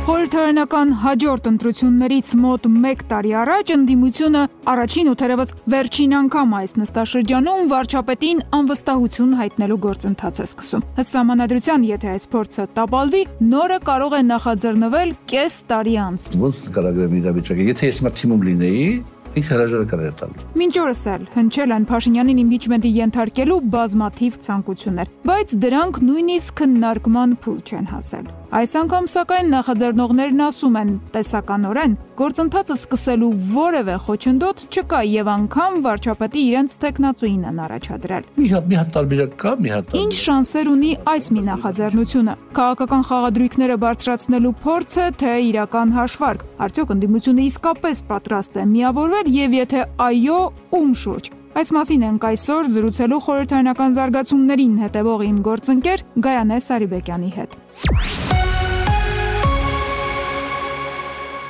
Խորհրդարանական հաջորդ ընտրություններից մոտ 1 տարի առաջ ընդդիմությունը առաջին ու թերևս վերջին անգամ այս նստաշրջանում վարչապետին անվստահություն հայտնելու գործընթաց է սկսում։ Ըստ Սահմանադրության, եթե այս փորձը տապալվի, նորը կարող է նախաձեռնվել կես տարի անց։ Ոնց կարագրեմ իրավիճակը, եթե ես մա թիմում լինեի, ինքը հրաժարական էր տալու։ Մինչ օրս էլ հնչել են Փաշինյանին իմպիչմենտի ենթարկելու բազմաթիվ ցանկություններ, բայց դրանք նույնիսկ քննարկման փուլ չեն հասել։ Այս անգամ սակայն նախաձեռնողներն ասում են, տեսականորեն գործընթացը սկսելու որևէ խոչընդոտ չկա եւ անգամ վարչապետի իրենց տեխնացուին են առաջադրել։ Մի հատ տարբերակ կա, մի հատ։ Ինչ շանսեր ունի այս մի նախաձեռնությունը։ Քաղաքական խաղադրույքները բարձրացնելու փորձ է, թե իրական հաշվարկ։ Արդյոք ընդդիմությունը իսկապես պատրաստ է միավորվել եւ եթե այո, ում շուրջ։ Այս մասին ենք այսօր զրուցելու խորհրդարանական զարգացումներին հետևող իմ գործընկեր Գայանե Սարիբեկյանի հետ։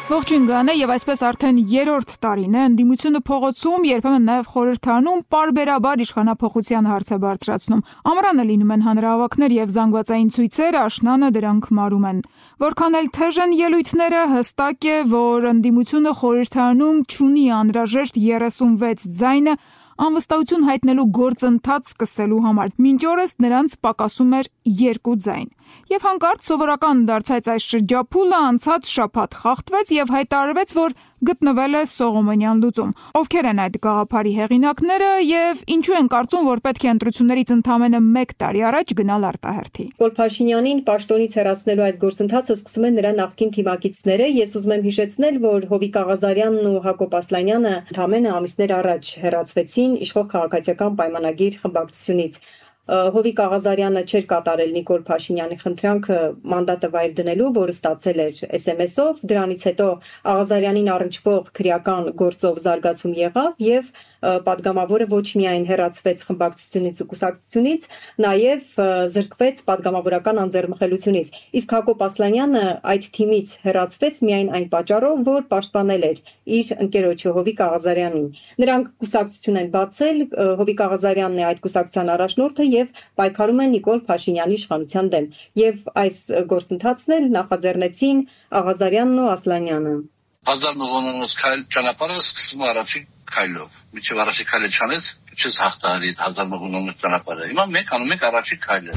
Ողջույն Գայանե, եւ այսպես արդեն 3-րդ տարին է ընդդիմությունը փողոցում, երբեմն նաեւ խորհրդարանում պարբերաբար իշխանափոխության հարց է բարձրացնում։ Ամռանը լինում են հանրահավաքներ եւ զանգվածային ցույցեր, աշնանը դրանք մարում են։ Որքան էլ թեժ են ելույթները, հստակ է, որ ընդդիմությունը խորհրդարանում չունի անհրաժեշտ 36 ձայնը անվստահություն հայտնելու գործընթաց սկսելու համար։ Մինչ օրս նրանց պակասում էր 2 ձայն։ Եվ հանկարծ սովորական դարձած այս շրջափուլը անցած շաբաթ խախտվեց եւ հայտարարվեց, որ գտնվել է Սողոմոնյան լուծում։ Ովքեր են այդ գաղափարի հեղինակները եւ ինչու են կարծում, որ պետք է ընտրություններից ընդամենը 1 տարի առաջ գնալ արտահերթի։ Որ Փաշինյանին պաշտոնից հեռացնելու այս գործընթացը սկսում են նրա նախկին թիմակիցները, ես ուզում եմ հիշեցնել, որ Հովիկ Աղազարյանն ու Հակոբ Ասլանյանը ընդամենը ամիսներ առաջ հեռացվեցին իշխող քաղաքացիական պայմանագիր խմբակցությունից։ Հովիկ Աղազարյանը չէր կատարել Նիկոլ Փաշինյանի խնդրանքը մանդատը վայր դնելու, որը ստացել էր SMS-ով, դրանից հետո Աղազարյանին առնչվող քրեական գործով զարգացում եղավ եւ падգամավորը ոչ միայն հեռացվեց խմբակցությունից ու կուսակցությունից, նաեւ զրկվեց падգամավորական անձեռնմխելությունից։ Իսկ Հակոբ Ասլանյանը այդ թիմից հեռացվեց միայն այն պատճառով, որ պաշտպանել էր իր ընկերոջը Հովիկ Աղազարյանին։ Նրանք կուսակցություն են բացել, Հովիկ Աղազարյանն է այդ կուսակցության առաջնորդը եւ պայքարում են Նիկոլ Փաշինյանի իշխանության դեմ։ Եվ այս գործընթացն էլ նախաձեռնեցին Աղազարյանն ու Ասլանյանը։ Հազարմողոնոց ճանապարհը սկսվում է առաջին քայլով։ Միջև առաջին քայլը չանեց, չես հաղթահարի հազարմողոնոց ճանապարհը։ Հիմա մենք անում ենք առաջին քայլը։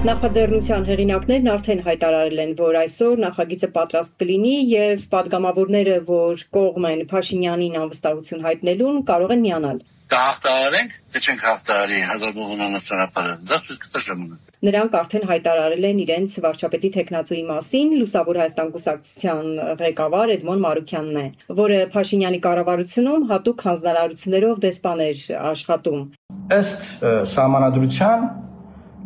Նախաձեռնության հեղինակներն արդեն հայտարարել են, որ այսօր նախագիծը պատրաստ կլինի եւ падգամավորները, որ կողմ են Փաշինյանին անվստահություն հայտնելուն, կարող են միանալ։ Հաղթահարենք, թե չենք հաղթահարի հազարմողոնոց ճանապարհը։ Դա ցույց կտա ժամանակ։ Նրանք արդեն հայտարարել են իրենց վարչապետի տեխնացուի մասին, Լուսավոր Հայաստան կուսակցության ղեկավար Էդմոն Մարուքյանն է, որը Փաշինյանի կառավարությունում հատուկ հանձնարարություններով դեսպան էր աշխատում։ Ըստ Սահմանադրության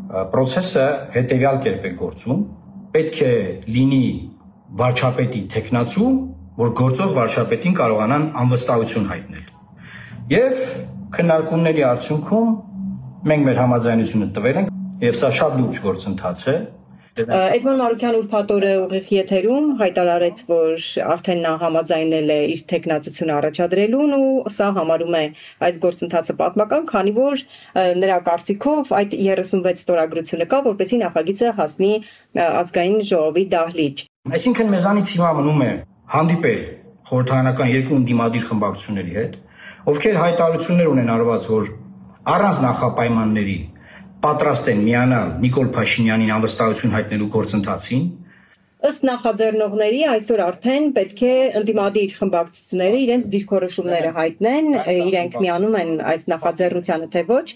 process-ը հետևյալ կերպ է գործում, պետք է լինի վարչապետի տեխնացու, որ գործող վարչապետին կարողանան անվստահություն հայտնել։ Եվ քննարկումների արդյունքում մենք մեր համաձայնությունը տվել ենք, եւ սա շատ լուրջ գործընթաց է։ Էդմոն Մարուքյանը ուրբաթ օրը ուղիղ եթերում հայտարարեց, որ արդեն նա համաձայնել է իր տեխնացությունը առաջադրելուն ու սա համարում է այս գործընթացը պատմական, քանի որ նրա կարծիքով այդ 36 ստորագրությունը կա, որպեսզի նախագիծը հասնի ազգային ժողովի դահլիճ։ Այսինքն մեզանից հիմա մնում է հանդիպել խորհրդարանական 2 ընդդիմադիր խմբակցությունների հետ, ովքեր հայտարարություններ ունեն արված, որ առանց նախապայմանների պատրաստ են միանալ Նիկոլ Փաշինյանին անվստահություն հայտնելու գործընթացին։ Ըստ նախաձեռնողների այսօր արդեն պետք է ընդդիմադիր խմբակցությունները իրենց դիրքորոշումները հայտնեն, իրենք միանում են այս նախաձեռնությանը թե ոչ,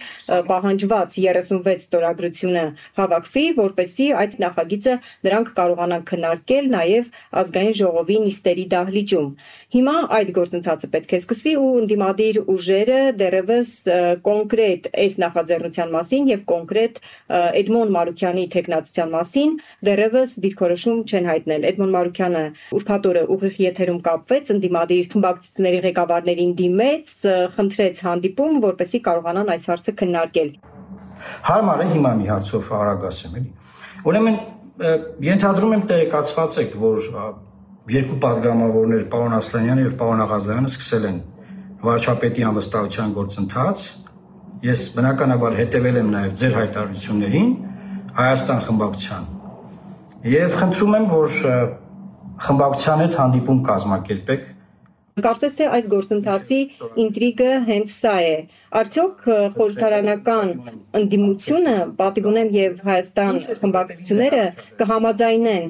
պահանջված 36 ստորագրությունը հավաքվի, որպեսզի այդ նախագիծը նրանք կարողանան քննարկել նաև ազգային ժողովի նիստերի դահլիճում։ Հիմա այդ գործընթացը պետք է սկսվի ու ընդդիմադիր ուժերը դեռևս կոնկրետ այս նախաձեռնության մասին եւ կոնկրետ Էդմոն Մարուքյանի տեխնացության մասին դեռևս դիրքորոշում չեն հայտնել։ Էդմոն Մարուքյանը ուրբաթ օրը ուղիղ եթերում կապվեց ընդդիմադիր խմբակցությունների ղեկավարներին դիմեց, խնդրեց հանդիպում, որպեսզի կարողանան այս հարցը քննարկել։ Հարմար է հիմա մի հարցով արագ ասեմ, էլի։ Ուրեմն ենթադրում եմ տեղեկացված եք, որ 2 падգամավորներ, պարոն Ասլանյանը եւ պարոն Աղազարյանը սկսել են վարչապետի անվստահության գործընթաց։ Ես բնականաբար հետևել եմ նաեւ ձեր հայտարարություններին Հայաստան խմբակցության Եվ խնդրում եմ, որ խմբակցության հետ հանդիպում կազմակերպեք։ Կարծես թե այս գործընթացի ինտրիգը հենց սա է։ Արդյոք խորհրդարանական ընդդիմությունը, պատիվ ունեմ եւ Հայաստան խմբակցությունները կհամաձայնեն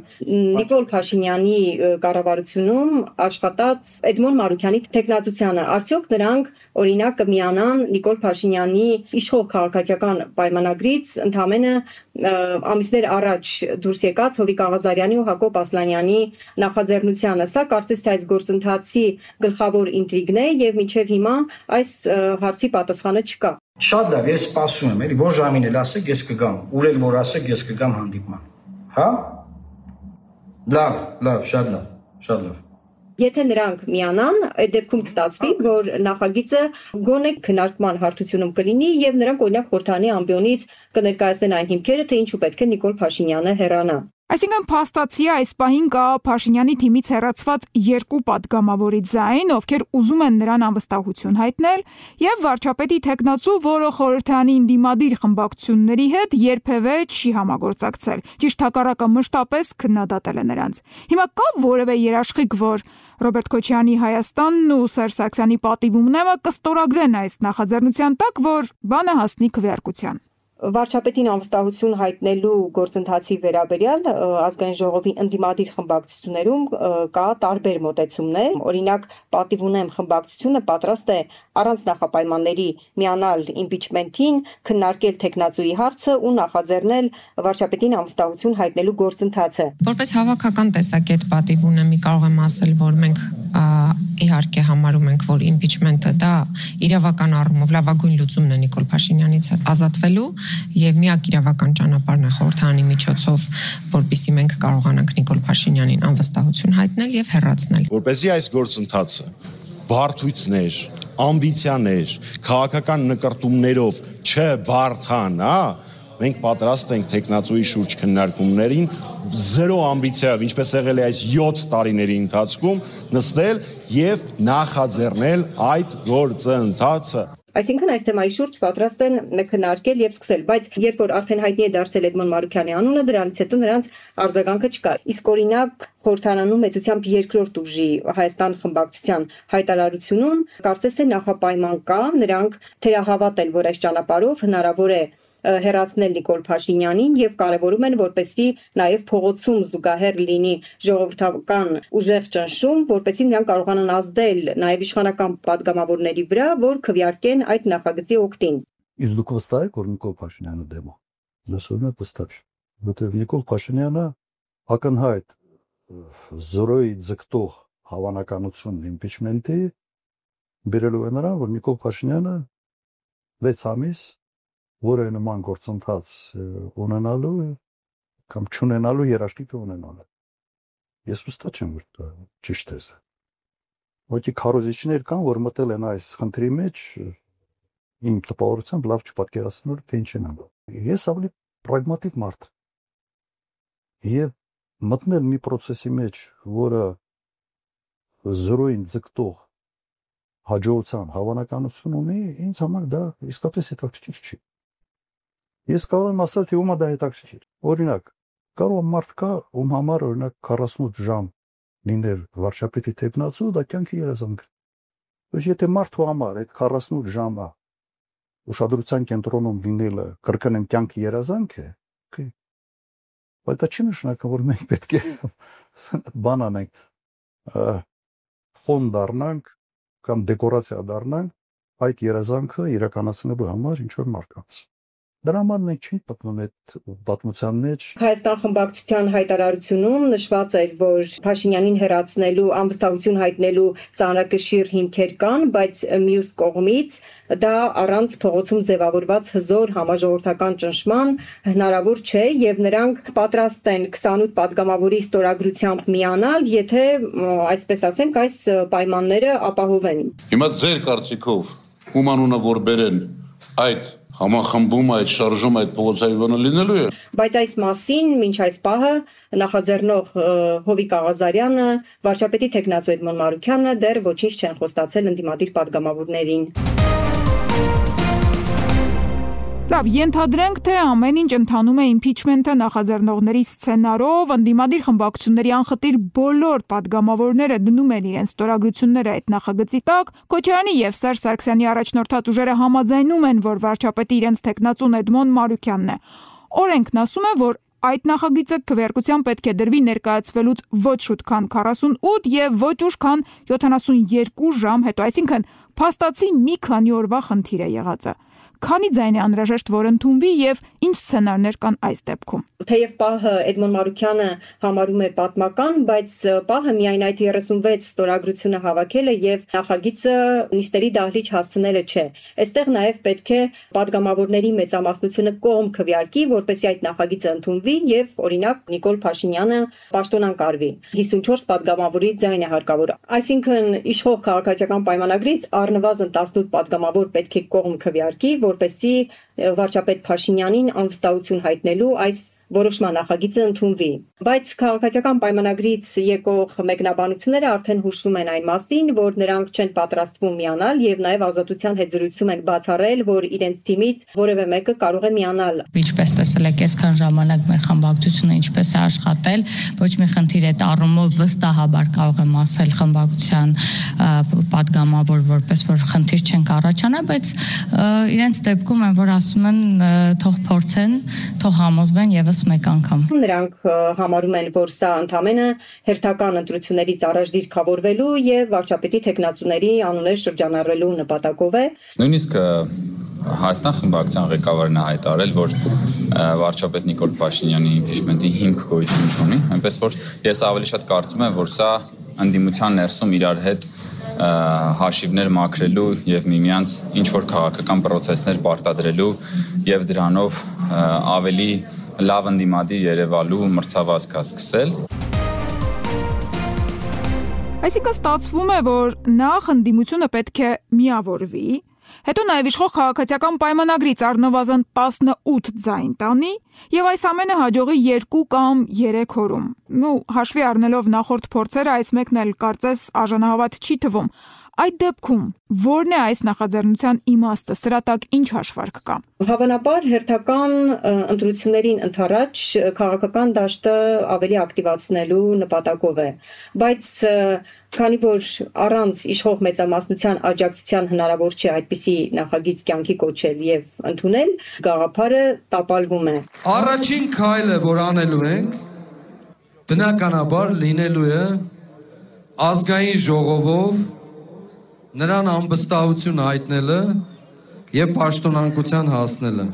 Նիկոլ Փաշինյանի կառավարությունում աշխատած Էդմոն Մարուքյանի տեխնացությանը։ Արդյոք նրանք օրինակ կմիանան Նիկոլ Փաշինյանի իշխող քաղաքացիական պայմանագրից ընդամենը ամիսներ առաջ դուրս եկած Հովիկ Աղազարյանի ու Հակոբ Ասլանյանի նախաձեռնությանը։ Սա կարծես թե այս գործընթացի գլխավոր ինտրիգն է եւ մինչեւ հիմա այս հարցի պատասխանը չկա։ Շատ լավ, ես սպասում եմ, էլի որ ժամին էլ ասեք, ես կգամ, ուր էլ որ ասեք, ես կգամ հանդիպման։ Հա? Լավ, շատ լավ։ Եթե նրանք միանան, այդ դեպքում կստացվի, որ նախագիծը գոնե քննարկման հարթությունում կլինի եւ նրանք օրինակ խորհրդանի ամբիոնից կներկայացնեն այն հիմքերը, թե ինչու պետք է Նիկոլ Փաշինյանը հեռանա։ Այսինքն փաստացի այս պահին կա Փաշինյանի թիմից հեռացված երկու падգամավորի ձայն, ովքեր ուզում են նրան անվստահություն հայտնել, եւ վարչապետի տեխնացու, որը խորհրդանի ընդդիմադիր խմբակցությունների հետ երբևէ չի համագործակցել։ Ճիշտ հակառակը մշտապես քննադատել է նրանց։ Հիմա կա որևէ երաշխիք, որ Ռոբերտ Քոչարյանի Հայաստանն ու Սերժ Սարգսյանի պատիվումները կստորագրեն այս նախաձեռնության տակ, որ բանը հասնի քվեարկության։ Վարչապետին անվստահություն հայտնելու գործընթացի վերաբերյալ ազգային ժողովի ընդդիմադիր խմբակցություններում կա տարբեր մոտեցումներ։ Օրինակ, պատիվ ունեմ խմբակցությունը պատրաստ է առանց նախապայմանների միանալ իմպիչմենթին, քննարկել տեխնացուի հարցը ու նախաձեռնել վարչապետին անվստահություն հայտնելու գործընթացը։ Որպես հավաքական տեսակետ պատիվ ունեմ, կարող եմ ասել, որ մենք իհարկե համարում ենք, որ իմպիչմենթը դա իրավական առումով լավագույն լուծումն է Նիկոլ Փաշինյանից ազատվելու եւ միակ իրավական ճանապարհն է խորհրդանի միջոցով, որպեսզի մենք կարողանանք Նիկոլ Փաշինյանին անվստահություն հայտնել եւ հեռացնել։ Որպեսզի այս գործընթացը բարդույթներ, ամբիցիաներ, քաղաքական նկարտումներով չբարդանա, մենք պատրաստ ենք տեխնացուի շուրջ քննարկումներին զերո ամբիցիայով, ինչպես եղել է այս 7 տարիների ընթացքում, նստել եւ նախաձեռնել այդ գործընթացը։ Այսինքն այս թեմայի շուրջ պատրաստ են քննարկել եւ սկսել, բայց երբ որ արդեն հայտնի է դարձել Էդմոն Մարուքյանի անունը, դրանից հետո նրանց արձագանքը չկա։ Իսկ օրինակ խորհրդարանում մեծությամբ երկրորդ ուժի Հայաստան խմբակցության հայտարարությունում կարծես թե նախապայման կա, նրանք թերահավատ են, որ այս ճանապարհով հնարավոր է հեռացնել Նիկոլ Փաշինյանին եւ կարեւորում են, որպեսզի նաեւ փողոցում զուգահեռ լինի ժողովրդական ուժեղ ճնշում, որպեսզի նրանք կարողանան ազդել նաեւ իշխանական падգամավորների վրա, որ քվեարկեն այդ նախագծի օգտին։ Իսկ դուք վստահ եք, որ Նիկոլ Փաշինյանը դեմ է։ Լսում եք վստահ, որտեղ Նիկոլ Փաշինյանը ակնհայտ զորոյի ձգտող հավանականություն իմպիչմենթի բերելու է նրան, որ Նիկոլ Փաշինյանը 6 ամիս որը նման գործընթաց ունենալու կամ չունենալու երաշխիք ունենալու։ Ես վստահ չեմ, որ դա ճիշտ է։ Ոչի քարոզիչներ կան, որ մտել են այս խնդրի մեջ, իմ տպավորությամբ լավ չպատկերացնելու թե ինչ են անում։ Ես ավելի պրագմատիկ մարդ եւ մտնել մի process-ի մեջ, որը զրոյին ձգտող հաջողության հավանականություն ունի, ինձ համար դա իսկապես հետաքրքիր չի։ Ես կարող եմ ասել, թե ումա դա հետաքրքիր։ Օրինակ, կարող մարդ կա, ում համար օրինակ 48 ժամ լիներ վարչապետի տեխնացու, դա կյանքի երազանք։ Բայց եթե մարդու համար այդ 48 ժամը ուշադրության կենտրոնում լինելը կրկնեմ կյանքի երազանք է, բայց դա չի նշանակում, որ մենք պետք է բան անենք, ֆոն դառնանք կամ դեկորացիա դառնանք այդ երազանքը իրականացնելու համար ինչ որ մարդկանց։ Դրա համար մենք չի պատմում այդ պատմության մեջ։ Հայաստան խմբակցության հայտարարությունում նշված էր, որ Փաշինյանին հեռացնելու անվստահություն հայտնելու ծանրակշիռ հիմքեր կան, բայց մյուս կողմից դա առանց փողոցում ձևավորված հզոր համաժողովրդական ճնշման հնարավոր չէ եւ նրանք պատրաստ են 28 падգամավորի ստորագրությամբ միանալ, եթե այսպես ասենք այս պայմանները ապահովեն։ Հիմա ձեր կարծիքով ում անունը որ բերեն այդ համախմբում այդ շարժում այդ փողոցայինը լինելու է։ Բայց այս մասին մինչ այս պահը նախաձեռնող Հովիկ Աղազարյանը, վարչապետի տեխնացու Էդմոն Մարուքյանը դեռ ոչինչ չեն խոստացել ընդդիմադիր падգամավորներին։ Լավ, ենթադրենք, թե ամեն ինչ ընթանում է իմպիչմենթը նախաձեռնողների սցենարով, ընդդիմադիր խմբակցությունների անխտիր բոլոր падգամավորները դնում են իրենց ստորագրությունները այդ նախագծի տակ, Քոչարյանի եւ Սերժ Սարգսյանի առաջնորդած ուժերը համաձայնում են, որ վարչապետի իրենց տեխնացուն Էդմոն Մարուկյանն է։ Օրենքն ասում է, որ այդ նախագիծը քվեարկության պետք է դրվի ներկայացվելուց ոչ շուտ քան 48 եւ ոչ ուշ քան 72 ժամ հետո, այսինքն փաստացի մի քանի օրվա խնդիր է եղածը։ Քանի ձայն է անհրաժեշտ, որ ընդունվի եւ ինչ սցենարներ կան այս դեպքում։ Թեև պահը Էդմոն Մարուկյանը համարում է պատմական, բայց պահը միայն այդ 36 ստորագրությունը հավաքելը եւ նախագիծը նիստերի դահլիճ հասցնելը չէ։ Այստեղ նաեւ պետք է падգամավորների մեծամասնությունը կողմ քվեարկի, որպեսզի այդ նախագիծը ընդունվի եւ օրինակ Նիկոլ Փաշինյանը պաշտոնան կարվի։ 54 падգամավորի ձայն է հարկավոր։ Այսինքն իշխող քաղաքացիական պայմանագրից առնվազն 18 падգամավոր պետք է կողմ քվեարկի, որպեսզի վարչապետ Փաշինյանին անվստահություն հայտնելու այս որոշման նախագիծը ընդունվի։ Բայց քաղաքացիական պայմանագրից եկող մեկնաբանությունները արդեն հուշում են այն մասին, որ նրանք չեն պատրաստվում միանալ եւ նաեւ Ազատության հետ զրույցում են բացառել, որ իրենց թիմից որևէ մեկը կարող է միանալ։ Ինչպես տեսել եք, այսքան ժամանակ մեր խմբակցությունը ինչպես է աշխատել, ոչ մի խնդիր այդ առումով վստահաբար կարող եմ ասել խմբակցության падգամավոր որպես որ խնդիր չենք առաջանա, բայց իրենց դեպքում են որ ասում են թող փորձեն, թող համոզվեն եւս մեկ անգամ։ Նրանք համարում են, որ սա ընդամենը հերթական ընտրություններից առաջ դիրքավորվելու եւ վարչապետի տեխնացուների անուններ շրջանառելու նպատակով է։ Նույնիսկ Հայաստան խմբակցության ղեկավարն է հայտարարել, որ վարչապետ Նիկոլ Փաշինյանի իմպիչմենտի հիմք գոյություն չունի, այնպես որ ես ավելի շատ կարծում եմ, որ սա ընդդիմության ներսում իրար հետ հաշիվներ մաքրելու եւ միմյանց ինչ որ քաղաքական process-ներ պարտադրելու եւ դրանով ավելի լավ ընդդիմադիր երևալու մրցավազք է սկսել։ Այսինքն ստացվում է, որ նախ ընդդիմությունը պետք է միավորվի, հետո նաև իշխող քաղաքացիական պայմանագրից առնվազն 18 ձայն տանի եւ այս ամենը հաջողի 2 կամ 3 օրում։ Հաշվի առնելով նախորդ փորձերը, այս մեկն էլ կարծես արժանահավատ չի թվում։ Այդ դեպքում ո՞րն է այս նախաձեռնության իմաստը, սրա տակ ինչ հաշվարկ կա։ Հավանաբար հերթական ընտրություններին ընդառաջ քաղաքական դաշտը ավելի ակտիվացնելու նպատակով է, բայց քանի որ առանց իշխող մեծամասնության աջակցության հնարավոր չէ այդպիսի նախագիծ կյանքի կոչել եւ ընդունել, գաղափարը տապալվում է։ Առաջին քայլը, որ անելու ենք, բնականաբար լինելու է ազգային ժողովով նրան անվստահություն հայտնելը եւ պաշտոնանկության հասնելը։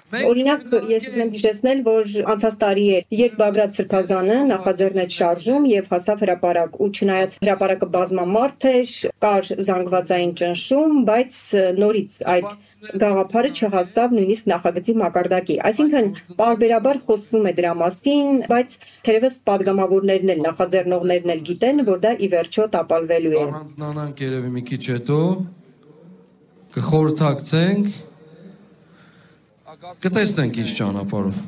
Օրինակ, ես ուզում հիշեցնել, որ անցած տարի է, երբ Բագրատ Սրբազանը նախաձեռնեց շարժում եւ հասավ հրապարակ, ու չնայած հրապարակը բազմամարդ էր, կար զանգվածային ճնշում, բայց նորից այդ գաղափարը չհասավ նույնիսկ նախագծի մակարդակի։ Այսինքն, պարբերաբար խոսվում է դրա մասին, բայց թերևս падգամավորներն էլ նախաձեռնողներն էլ գիտեն, որ դա ի վերջո տապալվելու է։ Առանձնանանք երևի մի քիչ հետո կխորհրդակցենք կտեսնենք ինչ ճանապարհով։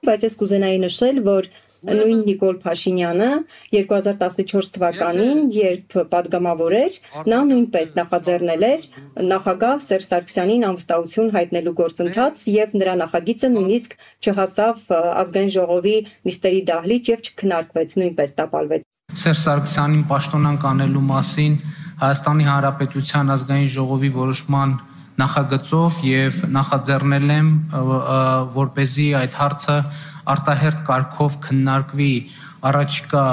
Բայց ես կուզենայի նշել, որ նույն Նիկոլ Փաշինյանը 2014 թվականին, երբ падգամավոր էր, նա նույնպես նախաձեռնել էր նախագահ Սերժ Սարգսյանին անվստահություն հայտնելու գործընթաց եւ նրա նախագիծը նույնիսկ չհասավ ազգային ժողովի նիստերի դահլիճ եւ չքննարկվեց, նույնպես տապալվեց։ Սերժ Սարգսյանին պաշտոնանկ անելու մասին Հայաստանի Հանրապետության ազգային ժողովի որոշման նախագծով եւ նախաձեռնել եմ, որպեսզի այդ հարցը արտահերթ կարգով քննարկվի առաջիկա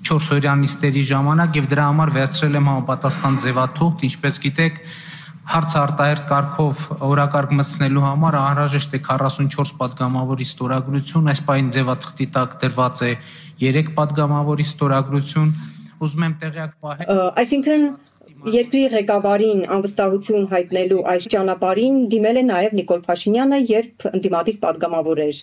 4 օրյա նիստերի ժամանակ եւ դրա համար վերցրել եմ համապատասխան ձևաթուղթ, ինչպես գիտեք, հարցը արտահերթ կարգով օրակարգ մտցնելու համար անհրաժեշտ է 44 падգամավորի ստորագրություն, այս պահին ձևաթղթի տակ դրված է 3 падգամավորի ստորագրություն, ուզում եմ տեղյակ պահել։ Այսինքն երկրի ղեկավարին անվստահություն հայտնելու այս ճանապարհին դիմել է նաև Նիկոլ Փաշինյանը, երբ ընդդիմադիր падգամավոր էր։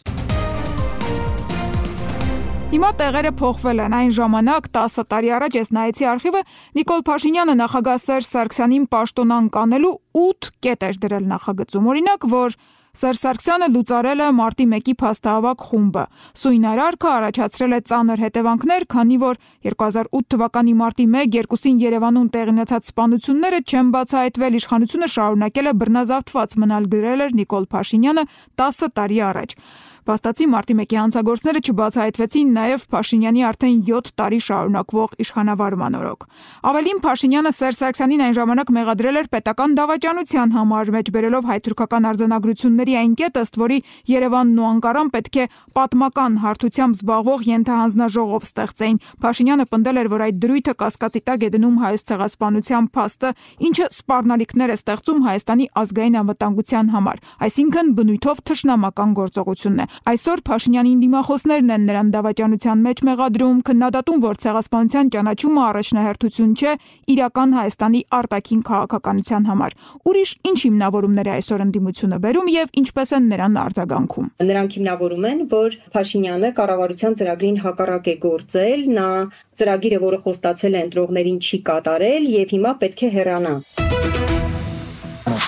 Հիմա տեղերը փոխվել են, այն ժամանակ 10 տարի առաջ ես նայեցի արխիվը, Նիկոլ Փաշինյանը նախագահ Սերժ Սարգսյանին պաշտոնանկ անելու 8 կետ էր դրել նախագծում, օրինակ, որ Սերժ Սարգսյանը լուծարել է մարտի 1-ի փաստահավաք խումբը։ Սույն արարքը առաջացրել է ծանր հետևանքներ, քանի որ 2008 թվականի մարտի 1-2-ին Երևանում տեղի ունեցած սպանությունները չեն բացահայտվել, իշխանությունը շարունակել է բռնազավթված մնալ, գրել էր Նիկոլ Փաշինյանը 10 տարի առաջ։ Փաստացի մարտի 1-ի հանցագործները չբացահայտվեցին նաև Փաշինյանի արդեն 7 տարի շարունակվող իշխանավարման օրոք։ Ավելին, Փաշինյանը Սերժ Սարգսյանին այն ժամանակ մեղադրել էր պետական դավաճանության համար, մեջբերելով հայ-թուրքական արձանագրությունների այն կետ, ըստ որի Երևանն ու Անկարան պետք է պատմական հարթությամբ զբաղվող ենթահանձնաժողով ստեղծեին։ Փաշինյանը պնդել էր, որ այդ դրույթը կասկածի տակ է դնում հայոց ցեղասպանության փաստը, ինչը սպառնալիքներ է ստեղծում Հայաստանի ազգային անվտանգության համար, այսինքն բնույթով թշնամական գործողությունն է։ Այսօր Փաշինյանին դիմախոսներն են նրան դավաճանության մեջ մեղադրում, քննադատում, որ ցեղասպանության ճանաչումը առաջնահերթություն չէ իրական Հայաստանի արտաքին քաղաքականության համար։ Ուրիշ ինչ հիմնավորումներ է այսօր ընդդիմությունը բերում եւ ինչպես են նրան արձագանքում։ Նրանք հիմնավորում են, որ Փաշինյանը կառավարության ծրագրին հակառակ է գործել, նա ծրագիրը, որը խոստացել է ընտրողներին, չի կատարել եւ հիմա պետք է հեռանա։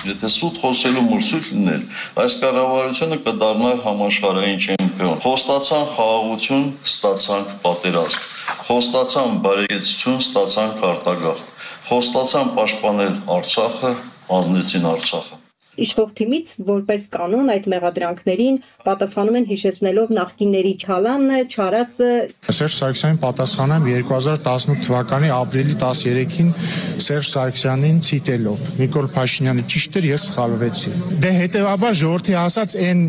Եթե սուտ խոսելու մրցույթ լիներ, այս կառավարությունը կդառնար համաշխարհային չեմպիոն։ Խոստացան խաղաղություն, ստացանք պատերազմ։ Խոստացան բարեկեցություն, ստացանք արտագաղթ։ Խոստացան պաշտպանել Արցախը, հանձնեցին Արցախը։ Իշխող թիմից որպես կանոն այդ մեղադրանքներին պատասխանում են հիշեցնելով նախկինների չալանը, չարածը։ Սերժ Սարգսյանին պատասխանեմ 2018 թվականի ապրիլի 13-ին Սերժ Սարգսյանին ցիտելով։ Նիկոլ Փաշինյանը ճիշտ էր, ես սխալվեցի։ Դե հետեւաբար ժողովրդի ասած այն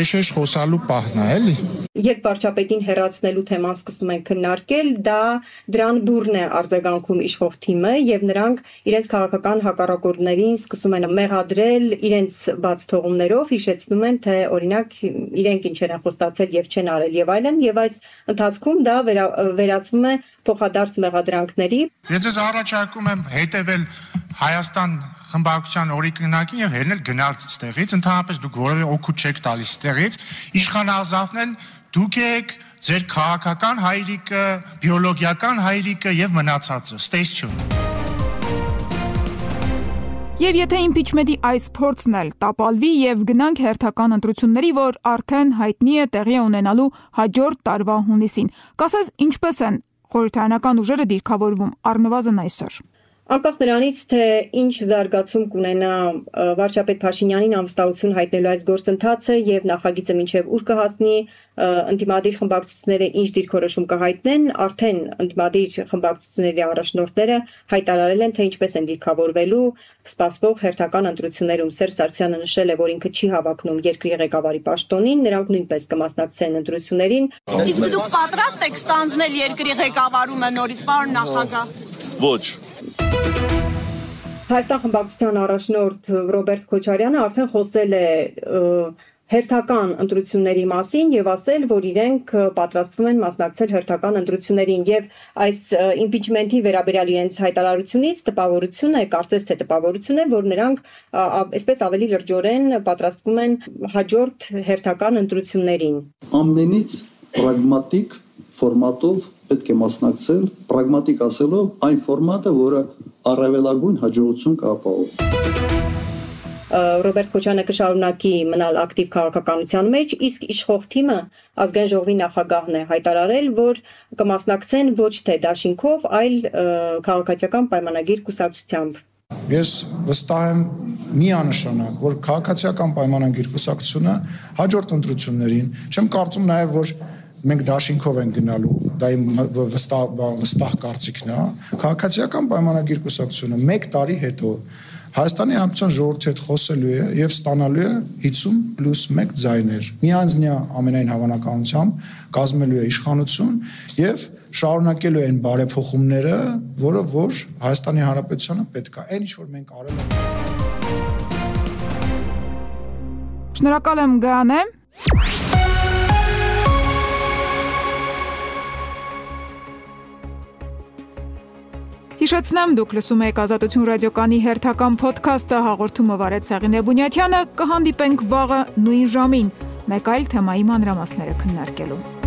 էշեշ խոսալու պահն է, էլի։ Երբ վարչապետին հեռացնելու թեման սկսում են քննարկել, դրան բուրն է արձագանքում իշխող թիմը եւ նրանք իրենց քաղաքական հակառակորդներին սկսում են մեղադրել իրենց բաց թողումներով, հիշեցնում են, թե օրինակ իրենք ինչեր են խոստացել եւ չեն արել եւ այլն, եւ այս ընթացքում դա վերածվում է փոխադարձ մեղադրանքների։ Ես ձեզ առաջարկում եմ հետեւել Հայաստան խմբակցության օրինակին եւ հելնել գնալ ստեղից, ընդհանրապես դուք որևէ օգուտ չեք տալիս ստեղից, իշխանազավնել դուք եք, ձեր քաղաքական հայրիկը, բիոլոգիական հայրիկը եւ մնացածը, ստեյսյուն։ Եվ եթե իմպիչմենտի այս փորձն էլ տապալվի եւ գնանք հերթական ընտրությունների, որ արդեն հայտնի է տեղի ունենալու հաջորդ տարվա հունիսին, կասես ինչպես են խորհրդարանական ուժերը դիրքավորվում առնվազն այսօր։ Անկախ նրանից, թե ինչ զարգացում կունենա վարչապետ Փաշինյանին անվստահություն հայտնելու այս գործընթացը եւ նախագիծը մինչեւ ուր կհասնի, ընդդիմադիր խմբակցությունները ինչ դիրքորոշում կհայտնեն, արդեն ընդդիմադիր խմբակցությունների առաջնորդները հայտարարել են, թե ինչպես են դիրքավորվելու սպասվող հերթական ընտրություններում։ Սերժ Սարգսյանը նշել է, որ ինքը չի հավակնում երկրի ղեկավարի պաշտոնին, նրանք նույնպես կմասնակցեն ընտրություններին։ Իսկ դուք պատրաստ եք ստանձնել երկրի ղեկավարումը նորից, պարոն նախագահ։ Ոչ։ Հայաստան խմբակցության առաջնորդ Ռոբերտ Քոչարյանը արդեն խոսել է հերթական ընտրությունների մասին եւ ասել, որ իրենք պատրաստվում են մասնակցել հերթական ընտրություններին եւ այս իմպիչմենտի վերաբերյալ իրենց հայտարարությունից տպավորություն է, կարծես թե տպավորություն է, որ նրանք այսպես ավելի լրջորեն պատրաստվում են հաջորդ հերթական ընտրություններին։ Ամենից պրագմատիկ ֆորմատով պետք է մասնակցել, պրագմատիկ ասելով, այն ֆորմատը, որը առավելագույն հաջողություն կապահովի։ Ռոբերտ Քոչարյանը կշարունակի մնալ ակտիվ քաղաքականության մեջ, իսկ իշխող թիմը ազգային ժողովի նախագահն է հայտարարել, որ կմասնակցեն ոչ թե դաշինքով, այլ քաղաքացիական պայմանագիր կուսակցությամբ։ Ես վստահ եմ միանշանակ, որ քաղաքացիական պայմանագիր կուսակցությունը հաջորդ ընտրություններին, չեմ կարծում նաև, որ մենք դաշինքով են գնալու, դա իմ վստահ կարծիքն է, քաղաքացիական պայմանագիր կուսակցությունը 1 տարի հետո Հայաստանի Հանրապետության ժողովրդի հետ խոսելու է եւ ստանալու է 50+1 ձայներ։ Միանձնյա ամենայն հավանականությամբ կազմելու է իշխանություն եւ շարունակելու է այն բարեփոխումները, որը որ Հայաստանի Հանրապետությանը պետք է, այն ինչ որ մենք արել ենք։ Շնորհակալ եմ Գայանե։ Հիշեցնեմ, դուք լսում եք Ազատություն ռադիոկայանի հերթական փոդքասթը, հաղորդումը վարեց Սաղինե Բունյաթյանը, կհանդիպենք վաղը նույն ժամին, մեկ այլ թեմայի մանրամասները քննարկելու։